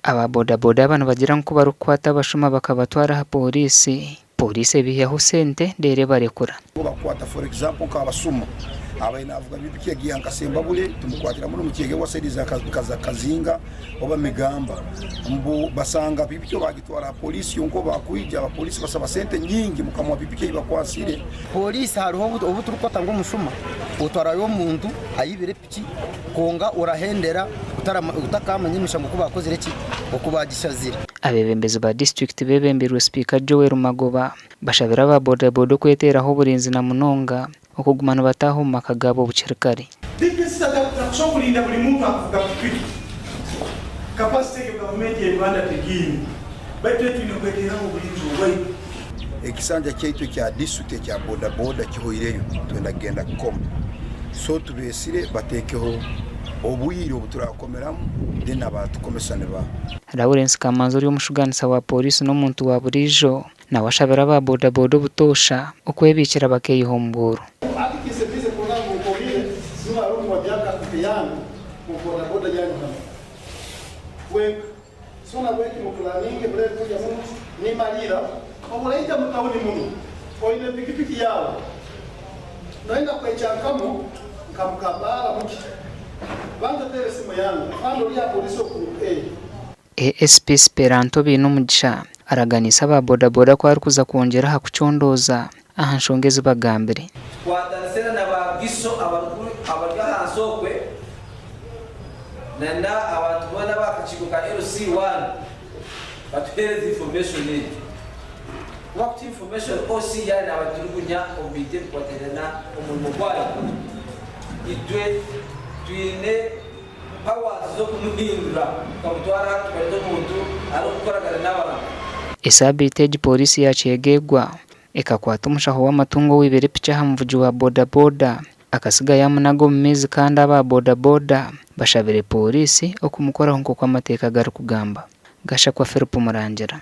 aba boda-boda abantu bagira ngo barukwata abashuma bakabatwara ha Pooriisi biyaho sente ndere barekura bakwata for example kabasuma abaina avuga bibi Kyegegwa nkasemba bule tumukwatira muri Kyegegwa sediza kazinga oba migamba mbu basanga bibi cyo bagitwara polisi yonko bakwija abapolisi basaba sente nyingi mukamwa bibi Kyegegwa kwasire polisi hariho ubu turukota ngo mushuma utwara yo muntu ayibire piki konga urahendera utakamanyisha ngo kubakozere ki okubagishazira abebembezi ba district bebembirwe speaker Joel Magoba bashabira aba boda-boda kweteraho uburinzi na munonga okugumana bataho makagabo bucirikari dikisata kulinda buli muntu akuvuga piki capacity ya government ya Rwanda tegini baitu tino kweteraho uburinzi obwayi ekisanja cyaitu kya district kya boda-boda kihoireyo twendagenda koma so tubesire batekeho obuyiro buturakomeramu dena batukomesane ba Lawrence Kamanzi uri umushuganisa wa polisi no muntu wa burijo na washabira aba boda-boda butosha okwebikira bakeyiho mburu akikisebise kuna ngokobile sima rumu wa byaka kupeyangu boda-boda yanyu kama we sona weki mukulaninge bure kuja mu ni malira obulaita mutawuni muno oine pikipiki yawo naenda kwechakamo nkamukabara muki banga teresimu yangu fando ya polisi okuru ASP Speranto Binumugisha araganisa aba boda-boda ko ari kuza kongera hakucondoza aha nshongeze bagambire kwatansera na bagiso abakuru abagasokwe nanda abantu bona bakachikuka LC1 batuhereza information ni wakati information OC yana abaturugunya obite kwaterana umurimo kwayo itwe twine power zo kumuhindura kamutwara twende muntu ari gukoragana n'abantu esabite polisi ya Kyegegwa ekakwata umushaho w'amatungo wibere picha hamvuji wa boda-boda akasiga yamunago mu mezi kandi aba boda-boda bashabire polisi okumukoraho nko kwa mateka garu kugamba gasha kwa Ferupo Murangira.